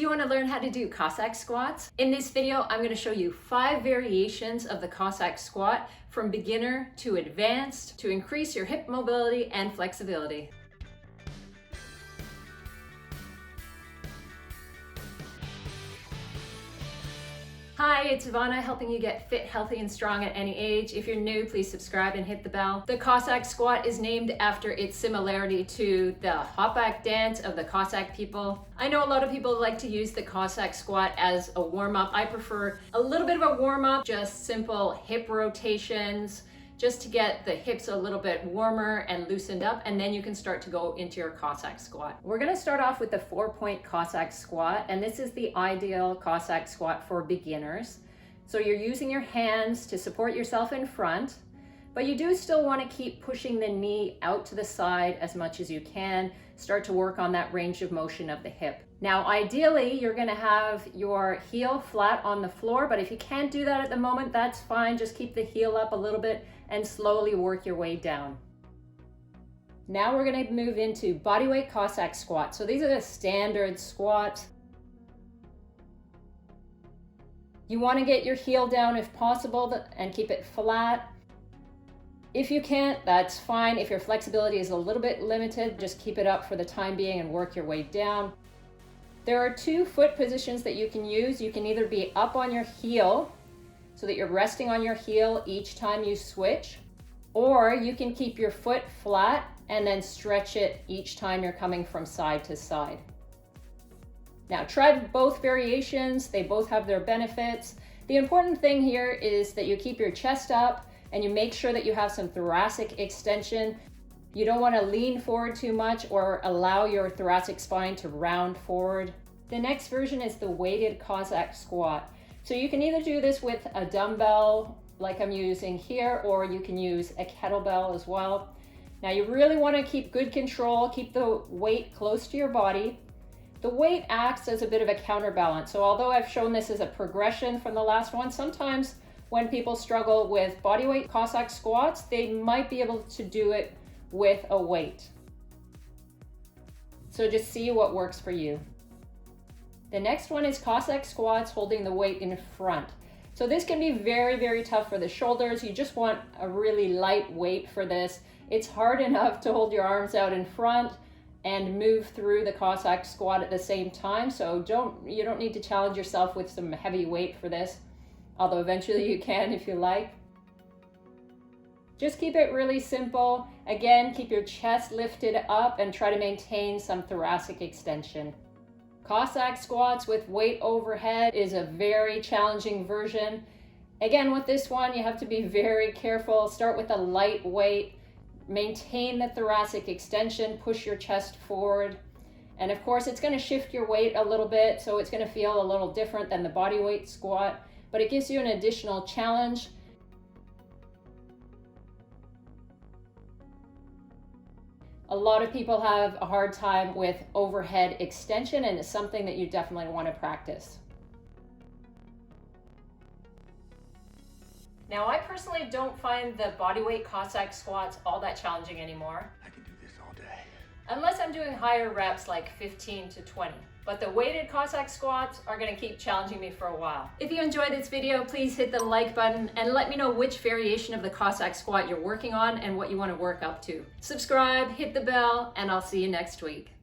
you want to learn how to do Cossack squats? In this video, I'm going to show you 5 variations of the Cossack squat from beginner to advanced to increase your hip mobility and flexibility. Hi, it's Ivana, helping you get fit, healthy, and strong at any age. If you're new, please subscribe and hit the bell. The Cossack squat is named after its similarity to the hop-back dance of the Cossack people. I know a lot of people like to use the Cossack squat as a warm-up. I prefer a little bit of a warm-up, just simple hip rotations, just to get the hips a little bit warmer and loosened up, and then you can start to go into your Cossack squat. We're gonna start off with the 4-point Cossack squat, and this is the ideal Cossack squat for beginners. So you're using your hands to support yourself in front, but you do still wanna keep pushing the knee out to the side as much as you can. Start to work on that range of motion of the hip. Now, ideally, you're gonna have your heel flat on the floor, but if you can't do that at the moment, that's fine. Just keep the heel up a little bit and slowly work your way down. Now we're gonna move into bodyweight Cossack squat. So these are the standard squats. You wanna get your heel down if possible and keep it flat. If you can't, that's fine. If your flexibility is a little bit limited, just keep it up for the time being and work your way down. There are 2 foot positions that you can use. You can either be up on your heel so that you're resting on your heel each time you switch, or you can keep your foot flat and then stretch it each time you're coming from side to side. Now, try both variations. They both have their benefits. The important thing here is that you keep your chest up and you make sure that you have some thoracic extension. You don't want to lean forward too much or allow your thoracic spine to round forward. The next version is the weighted Cossack squat. So you can either do this with a dumbbell like I'm using here, or you can use a kettlebell as well. Now you really want to keep good control, keep the weight close to your body. The weight acts as a bit of a counterbalance. So although I've shown this as a progression from the last one, sometimes when people struggle with bodyweight Cossack squats, they might be able to do it with a weight. So just see what works for you. The next one is Cossack squats holding the weight in front. So this can be very, very tough for the shoulders. You just want a really light weight for this. It's hard enough to hold your arms out in front and move through the Cossack squat at the same time. So you don't need to challenge yourself with some heavy weight for this, although eventually you can if you like. Just keep it really simple. Again, keep your chest lifted up and try to maintain some thoracic extension. Cossack squats with weight overhead is a very challenging version. Again, with this one, you have to be very careful. Start with a light weight, maintain the thoracic extension, push your chest forward. And of course, it's gonna shift your weight a little bit, so it's gonna feel a little different than the bodyweight squat, but it gives you an additional challenge. A lot of people have a hard time with overhead extension, and it's something that you definitely want to practice. Now, I personally don't find the bodyweight Cossack squats all that challenging anymore. I can do this all day. Unless I'm doing higher reps like 15 to 20. But the weighted Cossack squats are going to keep challenging me for a while. If you enjoyed this video, please hit the like button and let me know which variation of the Cossack squat you're working on and what you want to work up to. Subscribe, hit the bell, and I'll see you next week.